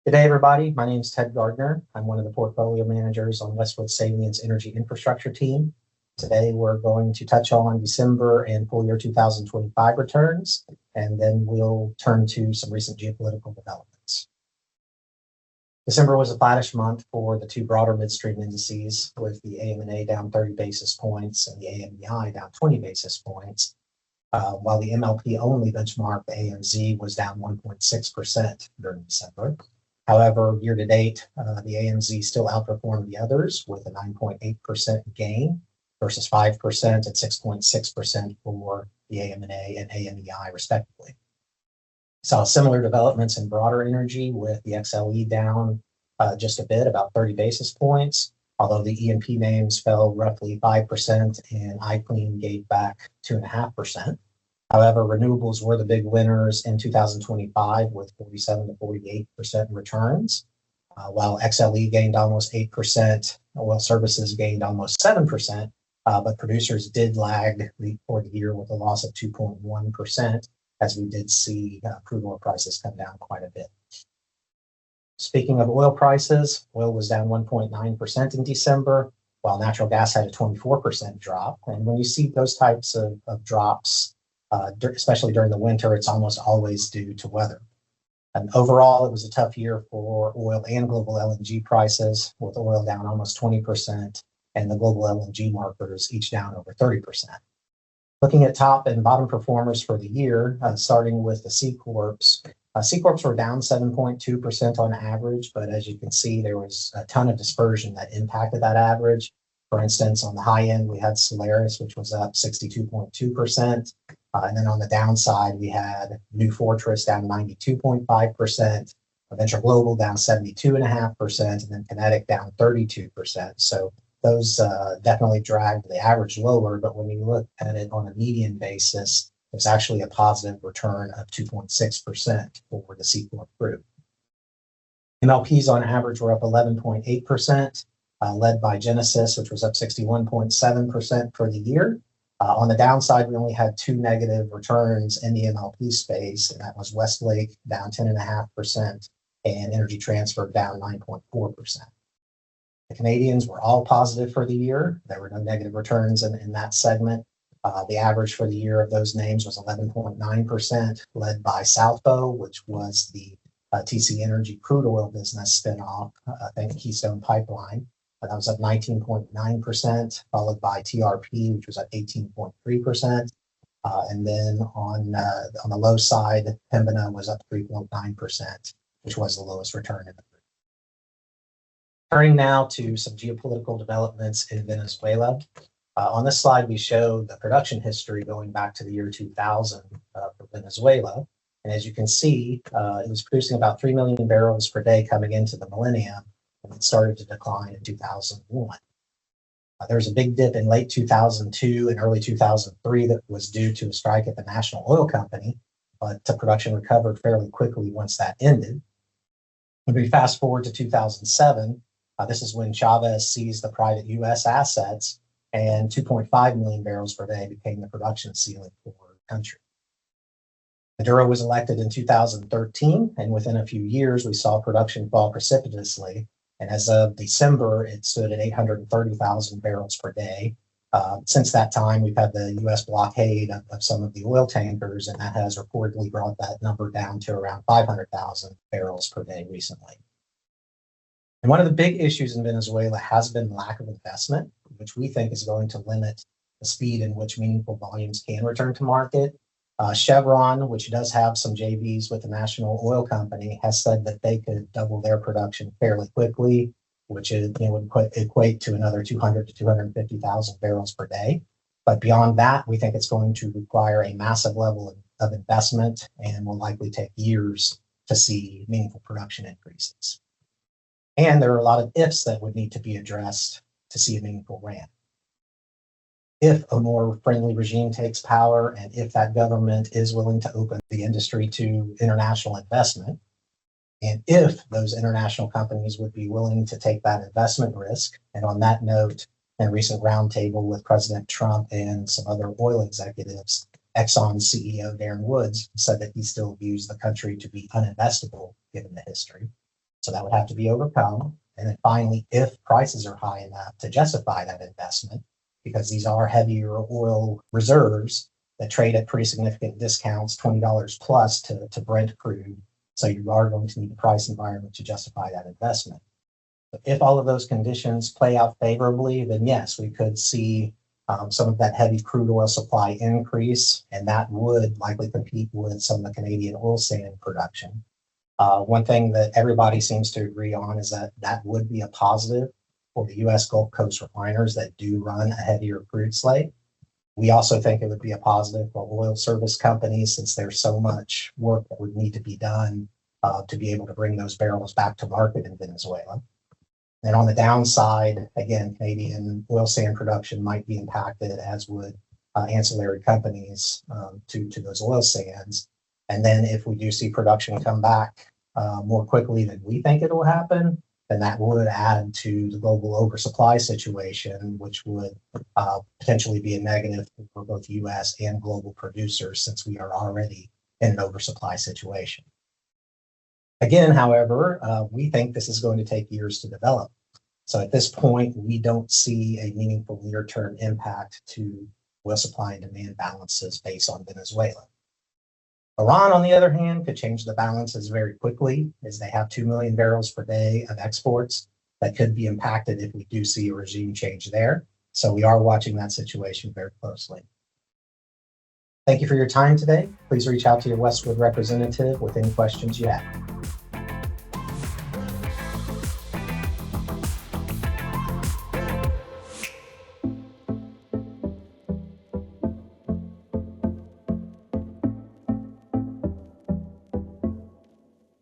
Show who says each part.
Speaker 1: Good day, everybody. My name is Ted Gardner. I'm one of the portfolio managers on Westwood Salient's energy infrastructure team. Today, we're going to touch on December and full year 2025 returns, and then we'll turn to some recent geopolitical developments. December was a flattish month for the two broader midstream indices, with the AMA down 30 basis points and the AMEI down 20 basis points, while the MLP only benchmark, the AMZ, was down 1.6% during December. However, year to date, the AMZ still outperformed the others with a 9.8% gain versus 5% and 6.6% for the AMA and AMEI, respectively. Saw similar developments in broader energy, with the XLE down just a bit, about 30 basis points, although the E&P names fell roughly 5% and iClean gave back 2.5%. However, renewables were the big winners in 2025 with 47 to 48% returns, while XLE gained almost 8%, oil services gained almost 7%, but producers did lag for the year with a loss of 2.1%, as we did see crude oil prices come down quite a bit. Speaking of oil prices, oil was down 1.9% in December, while natural gas had a 24% drop. And when you see those types of drops, especially during the winter, it's almost always due to weather. And overall, it was a tough year for oil and global LNG prices, with oil down almost 20% and the global LNG markers each down over 30%. Looking at top and bottom performers for the year, starting with the C Corps. C Corps were down 7.2% on average, but as you can see, there was a ton of dispersion that impacted that average. For instance, on the high end, we had Solaris, which was up 62.2%. And then on the downside, we had New Fortress down 92.5%, Venture Global down 72.5%, and then Kinetic down 32%. So those definitely dragged the average lower, but when you look at it on a median basis, it's actually a positive return of 2.6% for the C Corp group. MLPs on average were up 11.8%, led by Genesis, which was up 61.7% for the year. On the downside, we only had two negative returns in the MLP space, and that was Westlake down 10.5% and Energy Transfer down 9.4%. The Canadians were all positive for the year. There were no negative returns in that segment. The average for the year of those names was 11.9%, led by Southbow, which was the TC Energy crude oil business spinoff, Keystone Pipeline. That was up 19.9%, followed by TRP, which was at 18.3%. And then on the low side, Pembina was up 3.9%, which was the lowest return in the group. Turning now to some geopolitical developments in Venezuela. On this slide, we show the production history going back to the year 2000 for Venezuela. And as you can see, it was producing about 3 million barrels per day coming into the millennium, and it started to decline in 2001. There was a big dip in late 2002 and early 2003 that was due to a strike at the National Oil Company, but the production recovered fairly quickly once that ended. When we fast forward to 2007, this is when Chavez seized the private U.S. assets, and 2.5 million barrels per day became the production ceiling for the country. Maduro was elected in 2013, and within a few years, we saw production fall precipitously. And as of December, it stood at 830,000 barrels per day. Since that time, we've had the U.S. blockade of some of the oil tankers, and that has reportedly brought that number down to around 500,000 barrels per day recently. And one of the big issues in Venezuela has been lack of investment, which we think is going to limit the speed in which meaningful volumes can return to market. Chevron, which does have some JVs with the National Oil Company, has said that they could double their production fairly quickly, which would equate to another 200 to 250,000 barrels per day. But beyond that, we think it's going to require a massive level of investment and will likely take years to see meaningful production increases. And there are a lot of ifs that would need to be addressed to see a meaningful ramp. If a more friendly regime takes power, and if that government is willing to open the industry to international investment, and if those international companies would be willing to take that investment risk. And on that note, in a recent roundtable with President Trump and some other oil executives, Exxon's CEO Darren Woods said that he still views the country to be uninvestable given the history. So that would have to be overcome. And then finally, if prices are high enough to justify that investment, because these are heavier oil reserves that trade at pretty significant discounts, $20 plus to Brent crude. So you are going to need a price environment to justify that investment. But if all of those conditions play out favorably, then yes, we could see some of that heavy crude oil supply increase, and that would likely compete with some of the Canadian oil sand production. One thing that everybody seems to agree on is that that would be a positive for the U.S. Gulf Coast refiners that do run a heavier crude slate. We also think it would be a positive for oil service companies, since there's so much work that would need to be done to be able to bring those barrels back to market in Venezuela. And on the downside, again, Canadian oil sand production might be impacted, as would ancillary companies to those oil sands. And then if we do see production come back more quickly than we think it will happen, then that would add to the global oversupply situation, which would potentially be a negative for both U.S. and global producers, since we are already in an oversupply situation. Again, however, we think this is going to take years to develop. So at this point, we don't see a meaningful near-term impact to oil supply and demand balances based on Venezuela. Iran, on the other hand, could change the balances very quickly, as they have 2 million barrels per day of exports that could be impacted if we do see a regime change there. So we are watching that situation very closely. Thank you for your time today. Please reach out to your Westwood representative with any questions you have.